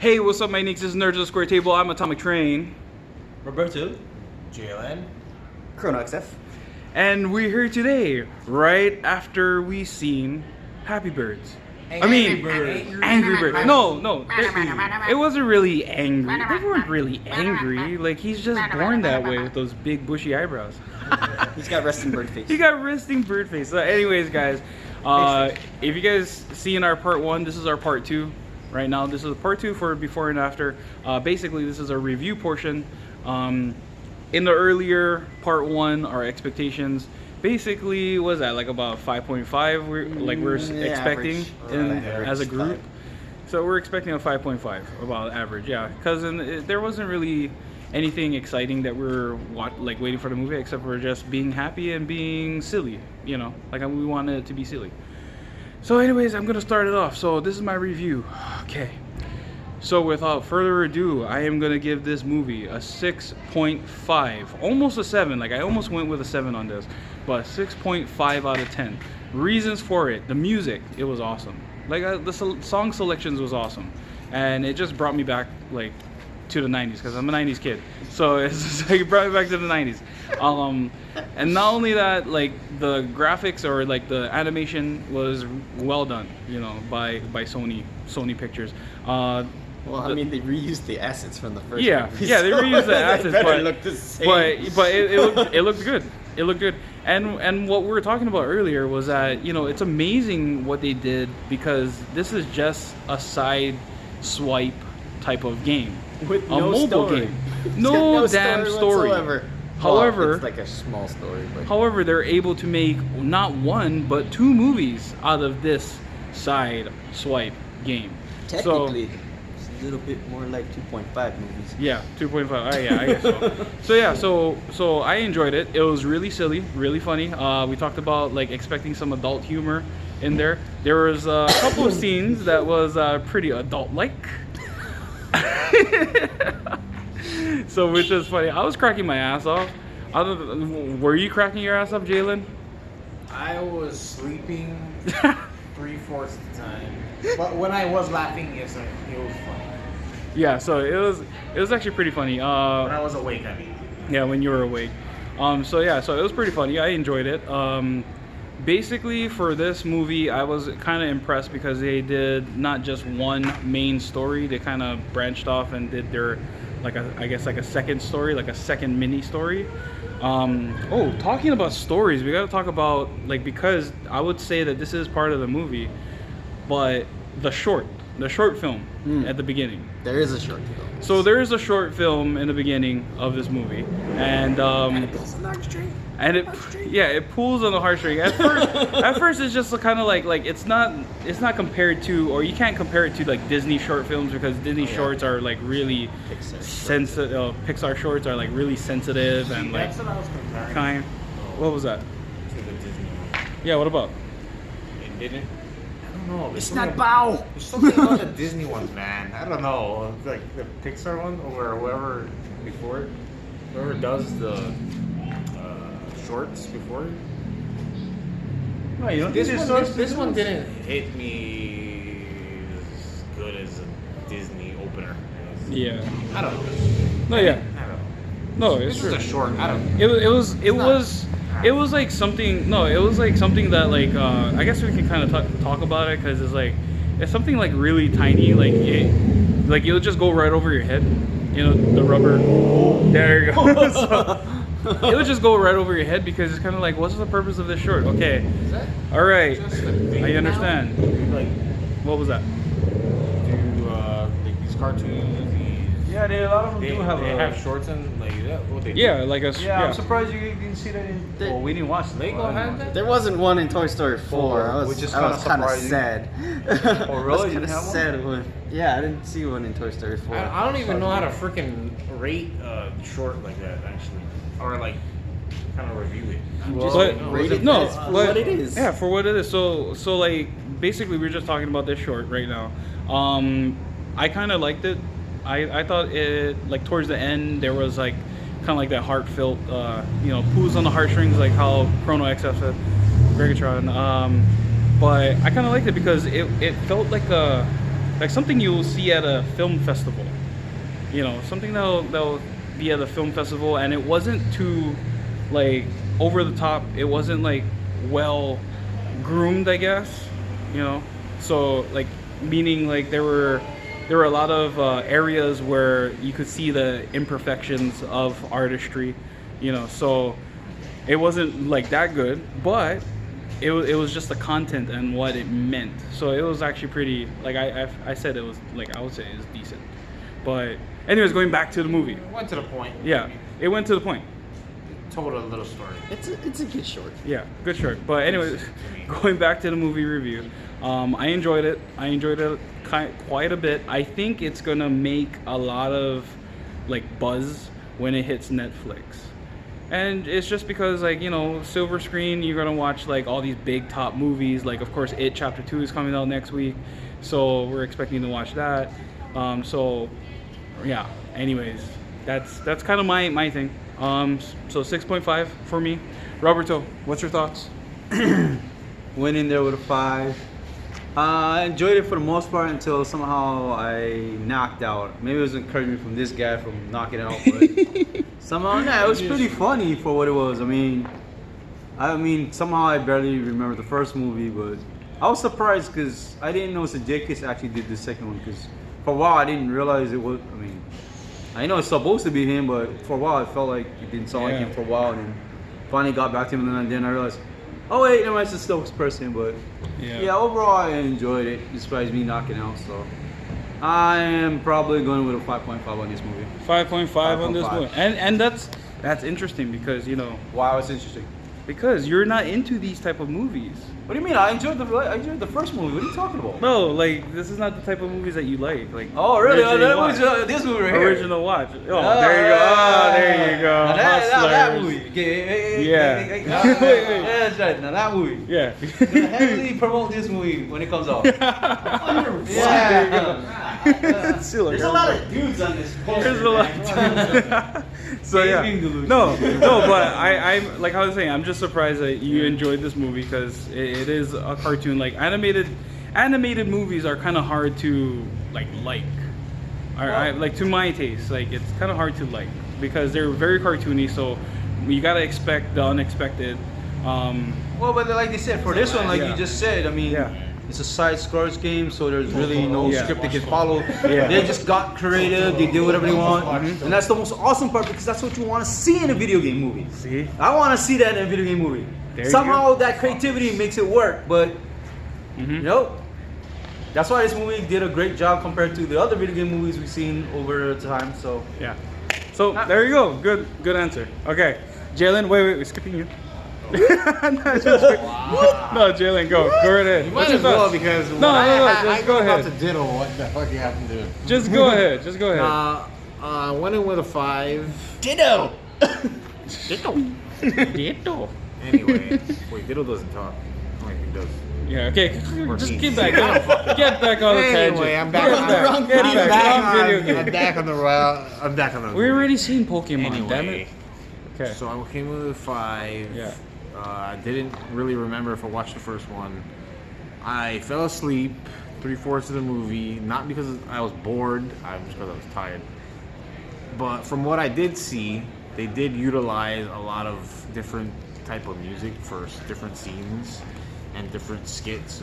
Hey, what's up, my Neekz? This is Nerds of the Square Table. I'm Atomic Train. Roberto, Jalen, Chrono XF. And we're here today, right after we seen Happy Birds. Angry Birds. No, it wasn't really angry. They weren't really angry. Like, he's just born that way with those big bushy eyebrows. He's got resting bird face. He got resting bird face. So anyways, guys, if you guys seen our part 1, this is our part 2. Right now, this is part 2 for before and after. Basically, this is a review portion. In the earlier part 1, our expectations basically was at like about 5.5. We're expecting as a group. So we're expecting a 5.5 about average, yeah. Because there wasn't really anything exciting that we're waiting for the movie, except for just being happy and being silly. You know, like we wanted it to be silly. So anyways, I'm gonna start it off. So this is my review. Okay. So without further ado, I am gonna give this movie a 6.5, almost a 7. Like I almost went with a 7 on this, but 6.5 out of 10. Reasons for it: the music, it was awesome. Like the song selections was awesome, and it just brought me back like to the 90s because I'm a 90s kid. So it's just, like, it brought me back to the 90s. And not only that, like the graphics or like the animation was well done, you know, by Sony Pictures. Well, I mean, they reused the assets from the first movie. Yeah, they so reused the assets, but look the same. But it looked good. It looked good. And what we were talking about earlier was that, you know, it's amazing what they did, because this is just a side swipe type of game. With a no mobile story. game. No damn story. Whatsoever. However, well, it's like a small story. But however, they're able to make not 1 but 2 movies out of this side swipe game. Technically, it's a little bit more like 2.5 movies. Yeah, 2.5. Yeah, I guess so. So I enjoyed it. It was really silly, really funny. We talked about like expecting some adult humor in there. There was a couple of scenes that was pretty adult-like. So, which is funny. I was cracking my ass off. Were you cracking your ass off, Jalen? I was sleeping 3/4 of the time, but when I was laughing, yes, it was funny. Yeah, so it was actually pretty funny. When I was awake, I mean. Yeah, when you were awake. So it was pretty funny. I enjoyed it. Basically, for this movie, I was kind of impressed because they did not just one main story. They kind of branched off and did their, I guess a second story, like a second mini story. Talking about stories, we got to talk about, like, because I would say that this is part of the movie, but the short film at the beginning. There is a short film. So there is a short film in the beginning of this movie, and it pulls on the heartstring. And it pulls on the heartstring. At first it's just kind of like it's not compared to, or you can't compare it to like Disney short films, because Disney shorts are like really sensitive. Pixar shorts are like really sensitive and like That's what I was comparing. kind. What was that? To the Disney one. Yeah. What about? It didn't. I don't know. It's not Bow. There's something about the Disney ones, man. I don't know. Like the Pixar one, or whoever before it, whoever does the shorts before it. No, you don't. This one didn't hit me as good as a Disney opener. Yeah. I don't know. No. Yeah. I don't know. No, it's This true. is a short. I don't. It was like something. No, it was like something that like I guess we can kind of talk about it, because it's something like really tiny. Like it'll just go right over your head. You know, the rubber. There you go. So, it'll just go right over your head, because it's kind of like, what's the purpose of this short? Okay. Is that All right. just a thing I understand. now? Like What was that? like these cartoons. Yeah, a lot of them They do have. they have shorts and like that. What they do? Yeah, like a Yeah, I'm surprised you didn't see that in. Well, we didn't watch it. Lego had that? There wasn't one in Toy Story 4. I was which is kind of surprising. sad. Oh, really? I You didn't was kind of have one? sad when. Yeah, I didn't see one in Toy Story 4. I don't even know how to freaking rate short like that, actually, or like kind of review it. Just But- rate it no, as for but- what it is. Yeah, for what it is. So like basically we're just talking about this short right now. I kind of liked it. I thought it, like, towards the end there was like kind of like that heartfelt, pulls on the heartstrings, like how Chrono XF said, Gregatron. But I kind of liked it because it felt like a like something you'll see at a film festival. You know, something that'll be at a film festival, and it wasn't too like over the top. It wasn't like well groomed, I guess. You know, so like meaning like there were a lot of areas where you could see the imperfections of artistry. You know, so it wasn't like that good, but it was just the content and what it meant. So it was actually pretty, like I said, it was like, I would say it was decent. But anyways, going back to the movie. It went to the point. Yeah, it went to the point. Told a little story. It's a good short. Yeah, good short. But anyways, going back to the movie review, I enjoyed it. I enjoyed it quite a bit. I think it's gonna make a lot of like buzz when it hits Netflix. And it's just because, like, you know, silver screen, you're gonna watch like all these big top movies. Like, of course, It Chapter 2 is coming out next week, so we're expecting to watch that. So yeah. Anyways, that's kind of my thing. So 6.5 for me. Roberto, what's your thoughts? Went in there with a 5. I enjoyed it for the most part until somehow I knocked out. Maybe it was encouragement from this guy from knocking it out, but somehow it was pretty funny for what it was. I mean, somehow I barely remember the first movie, but I was surprised because I didn't know Sudeikis actually did the second one. Because for a while I didn't realize it was. I mean, I know it's supposed to be him, but for a while I felt like it didn't sound like him for a while, and then finally got back to him, and then I realized, oh wait, no, it's a Stokes person. But yeah, overall I enjoyed it, despite me knocking out. So I am probably going with a 5.5 on this movie. 5.5 on this movie, and that's interesting because, you know, Wow, it's interesting. because you're not into these type of movies. What do you mean? I enjoyed the first movie. What are you talking about? No, like this is not the type of movies that you like. Oh, really? original watch. This movie right here. Original watch. Oh, there you go. Oh, there you go. Now that Hustlers. movie. Okay, Yeah. wait. Wait. That's right. Now that movie. Yeah. Gonna heavily promote this movie when it comes out. There you go. There's a lot of dudes on this poster. There's a lot of So yeah, no, but I'm like I was saying, I'm just surprised that you enjoyed this movie because it is a cartoon. Like animated movies are kind of hard to like. Like to my taste, like it's kind of hard to like because they're very cartoony. So you gotta expect the unexpected. Well, but like they said, for this one, like you just said, I mean, it's a side-scrolls game, so there's really no script they can follow. They just got creative, they did whatever they want, and that's the most awesome part because that's what you want to see in a video game movie. See? I want to see that in a video game movie. Somehow that creativity makes it work, but you know, that's why this movie did a great job compared to the other video game movies we've seen over time. So yeah. So there you go. Good answer. Okay, Jalen. Wait, we're skipping you. No, Jalen, go right ahead. You might as well because just go ahead. about to diddle what the fuck you have to do. Just go ahead. I went in with a 5. ditto. Ditto. Anyway, wait, diddle doesn't talk. Oh, he does. Yeah. Okay. Just me. get back on the tangent. Anyway, I'm back. I'm back on the. We're already seeing Pokemon. Anyway, Damn it. Okay. So I came with a 5. Yeah. I didn't really remember if I watched the first one. I fell asleep 3/4 of the movie, not because I was bored, just because I was tired. But from what I did see, they did utilize a lot of different type of music for different scenes and different skits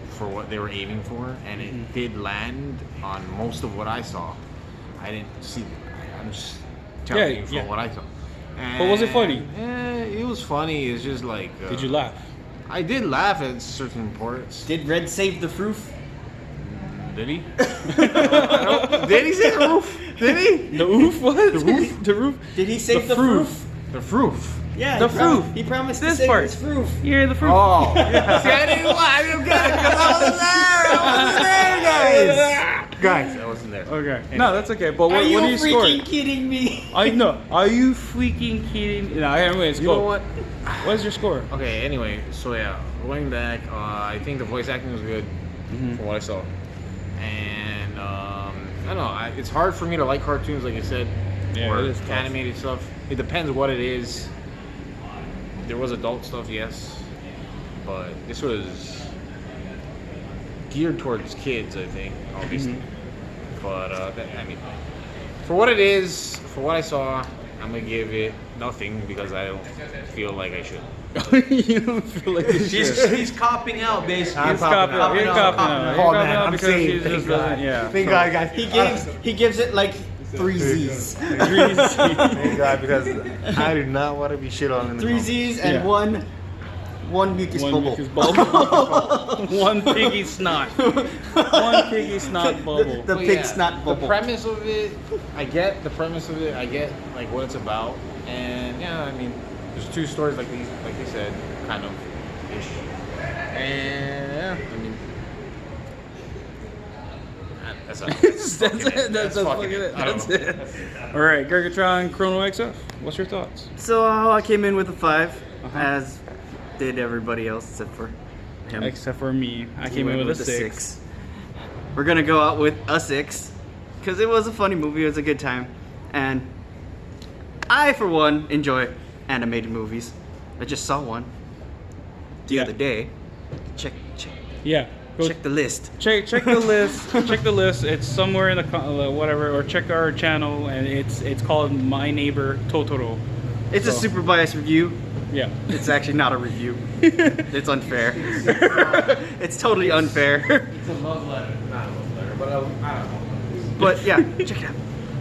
for what they were aiming for, and it did land on most of what I saw. I didn't see. I'm just telling you from what I saw. And but was it funny? It was funny. It's just like. Did you laugh? I did laugh at certain parts. Did Red save the roof? Did he? Did he say the roof? Did he? The roof? What? The roof? The roof? Did he save the roof? The roof. Yeah, the roof. He promised this to save part. his roof. Yeah, the roof. Oh. See, I didn't get it because I wasn't there. Guys, I wasn't there. Okay. Anyway. No, that's okay. But what do you score? Are you freaking kidding me? I know. Are you freaking kidding? No, anyways, You go. know what? What's your score? Okay, anyway, so yeah, going back, I think the voice acting was good from what I saw. And I don't know, it's hard for me to like cartoons, like I said, or it is tough. animated stuff. It depends what it is. There was adult stuff, yes, but this was geared towards kids, I think, obviously. But I mean, for what it is, for what I saw, I'm gonna give it nothing because I don't feel like I should. You don't feel like He's copping out, basically. He's copping out. He's copping out. Oh, man, I'm because saved. he just Thank God. doesn't. Yeah. Thank so- God, guys. He gives it like 3 Z's. Thank God, because I do not want to be shit on in the 3 comments. Z's and Yeah. one mucus One bubble. mucus bubble. One piggy snot. One piggy snot bubble. The But pig yeah, snot bubble. The premise of it, I get the premise of it. I get like what it's about, and yeah, I mean, there's 2 stories like they said, kind of ish, and yeah, I mean, that's fucking it. I don't know. All right, Gergatron Chrono XF. What's your thoughts? So I came in with a 5, as did everybody else except for him. Except for me, I came in went with a a 6. We're gonna go out with a 6 because it was a funny movie. It was a good time, and I, for one, enjoy animated movies. I just saw one the Yeah. other day. Check Yeah. Go the list. check the list. Check the list. It's somewhere in the whatever, or check our channel, and it's called My Neighbor Totoro. It's a So- super biased review. Yeah. It's actually not a review. It's unfair. It's totally unfair. It's a love letter, not a love letter, but I don't know. But yeah, check it out.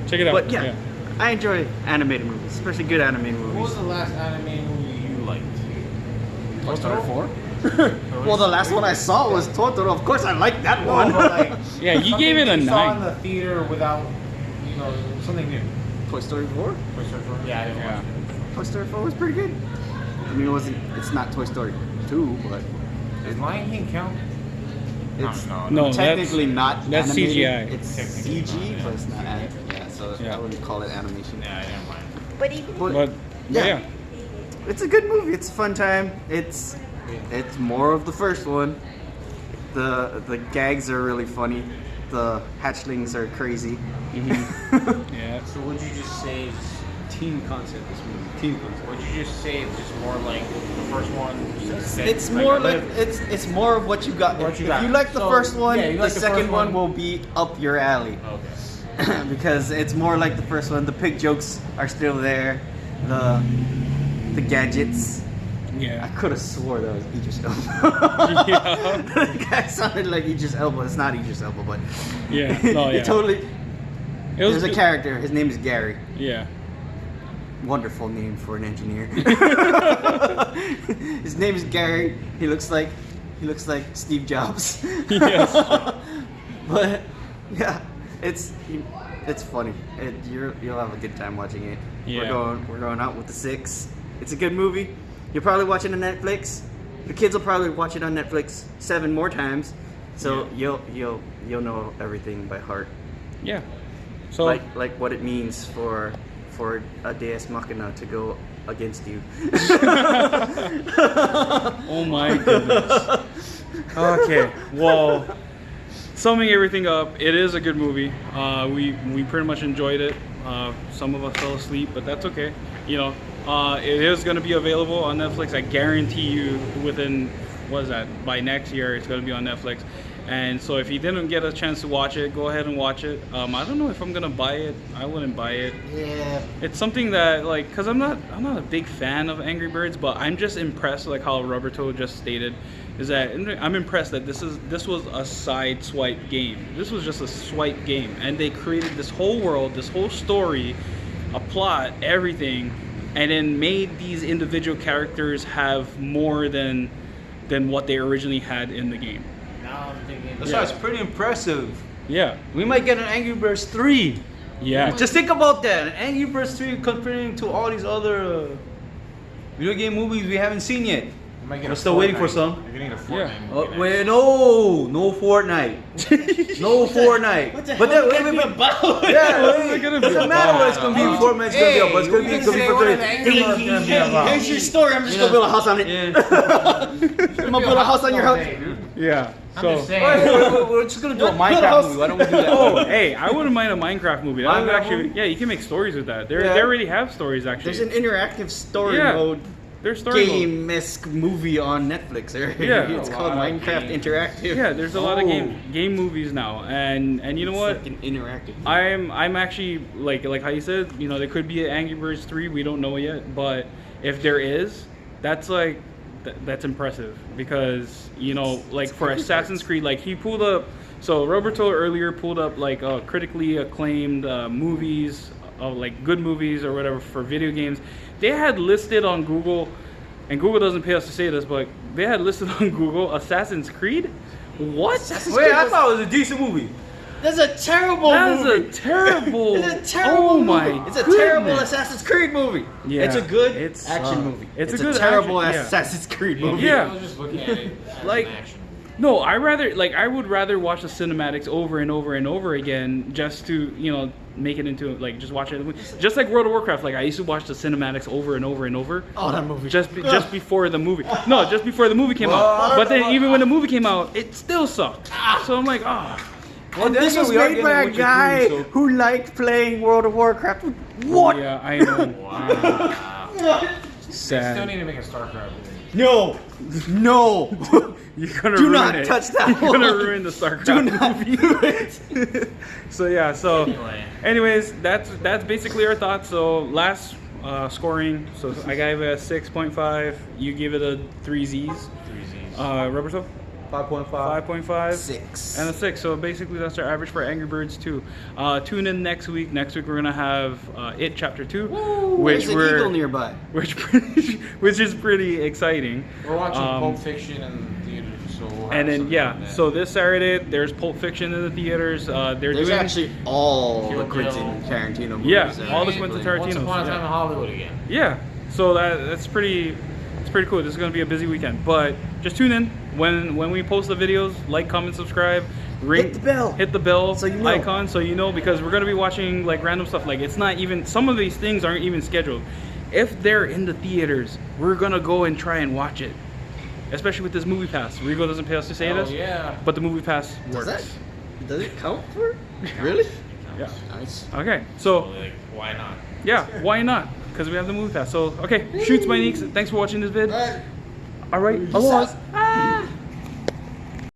Check it out. But yeah, I enjoy animated movies, especially good animated What was movies. the last anime movie you liked? Toy Story 4? Well, the last one I saw was Totoro. Of course, I like that one. Yeah, you gave it a something you saw in 9. the theater without, something new. Toy Story 4. Toy Story 4? Yeah, I didn't watch it. Toy Story 4 was pretty good. I mean, it's not Toy Story 2, but Does Lion King count? it's No, technically not that's animated. CGI. It's Technically CG, not. but it's not animated. Yeah, so Yeah. I wouldn't call it animation. Yeah, I didn't mind. But yeah. It's a good movie. It's a fun time. It's more of the first one. The gags are really funny. The hatchlings are crazy. Yeah. So would you just say Team concept, this movie. Team concept. would you just say it's just more like the first one? It's more like it's more of what you got. What you if got. you like the So, first one, yeah, you the like the second first one one. will be up your alley. Okay. Because it's more like the first one. The pig jokes are still there. The gadgets. I Yeah. could have swore that was Idris Elba. Yeah. The guy sounded like Idris Elba. It's not Idris Elba, but Yeah. No, yeah. it totally. It was There's a good. character. His name is Gary. Yeah. Wonderful name for an engineer. His name is Gary. He looks like Steve Jobs. Yes. But yeah, it's funny. You'll have a good time watching it. Yeah. We're going out with the 6. It's a good movie. You'll probably watch it on Netflix. The kids will probably watch it on Netflix 7 more times. So you'll know everything by heart. Yeah. So Like what it means for a Deus Machina to go against you. oh my goodness. Okay. Well, summing everything up, it is a good movie. We pretty much enjoyed it. Some of us fell asleep, but that's okay. It is going to be available on Netflix. I guarantee you within, by next year, it's going to be on Netflix. And so if you didn't get a chance to watch it, go ahead and watch it. I don't know if I'm going to buy it. I wouldn't buy it. Yeah. It's something that, because I'm not a big fan of Angry Birds, but I'm just impressed, like how Roberto just stated, is that I'm impressed that this was a side swipe game. This was just a swipe game, and they created this whole world, this whole story, a plot, everything, and then made these individual characters have more than what they originally had in the game. Now I'm thinking. That's why it's pretty impressive. Yeah. We might get an Angry Birds 3. Yeah. Just think about that. An Angry Birds 3 comparing to all these other video game movies we haven't seen yet. We're still waiting for some. You're getting a Fortnite Yeah. movie. Wait, no Fortnite. No Fortnite. What the But hell then, could wait, it be about? Yeah, What is it gonna be doesn't matter what it's gonna be. Fortnite's gonna be up, but it's gonna be for Here's your story. I'm just gonna build a house on it. Yeah. I'm gonna build a house on your house. Yeah. I'm So. just saying. We're just gonna do a Minecraft movie. Why don't we do that? Oh, hey, I wouldn't mind a Minecraft movie. That would Minecraft actually, movie? yeah, you can make stories with that. They Yeah. already have stories actually. There's an interactive story Yeah. mode. There's story mode. game-esque movie on Netflix. Right? Yeah. It's called Minecraft Interactive. Yeah, there's a lot of game movies now, and you know what? It's like an interactive. I'm actually like how you said, you know, there could be an Angry Birds 3. We don't know yet, but if there is, that's like that's impressive because you know, like for Assassin's Creed, like he pulled up. So Roberto earlier pulled up like critically acclaimed movies, like good movies or whatever for video games. They had listed on Google, and Google doesn't pay us to say this, but they had listed on Google Assassin's Creed. What? Wait, I thought it was a decent movie. That's a terrible That's movie. a terrible. It's a terrible Oh movie. my It's a goodness. terrible Assassin's Creed movie. Yeah, It's a good it's, action movie. it's a good terrible action- yeah. Assassin's Creed movie. Yeah. I was just looking at it as Like- an action. No, I would rather watch the cinematics over and over and over again just to, you know, make it into like just watch it. Just like World of Warcraft, like I used to watch the cinematics over and over and over. Oh, that movie. Just before the movie. No, just before the movie came out. But then even when the movie came out, it still sucked. So I'm like, oh. And this was made by a guy who liked playing World of Warcraft. What? Yeah, I know. Wow. Still Sad. need to make a StarCraft movie. No. No. You're gonna Do ruin not it. touch that You're gonna one. ruin the StarCraft Do not movie. do it. So yeah, so Anyway. anyways, that's basically our thoughts. So last scoring, so I gave it a 6.5. You give it a 3 Z's. 3 Z's. Roberto, 5.5. 5.5. 6. And a 6. So basically that's our average for Angry Birds 2. Tune in next week. Next week we're gonna have It Chapter 2, which There's an we're eagle nearby. which is pretty exciting. We're watching Um, Pulp Fiction in theaters, so we'll have And then something yeah, on that. so this Saturday there's Pulp Fiction in the theaters. They're There's doing actually all the Kill Quentin Bill. Tarantino movies. Yeah, out. all the Basically, Quentin Tarantino. Once upon a time Yeah. in Hollywood again. Yeah, so that's pretty. It's pretty cool. This is gonna be a busy weekend, but just tune in when we post the videos. Like, comment, subscribe, ring, Hit the bell. hit the bell So you know. icon, so you know, because we're gonna be watching like random stuff. Like it's not even some of these things aren't even scheduled. If they're in the theaters, we're gonna go and try and watch it. Especially with this movie pass. Rigo doesn't pay us to say Oh this, yeah. but the movie pass works. Does it count for? Really? Yeah. Nice. Okay, so Like, why not? yeah, why not? Because we have the movie pass. So okay, shoots by Neekz. Thanks for watching this vid. All right, Mahaloz.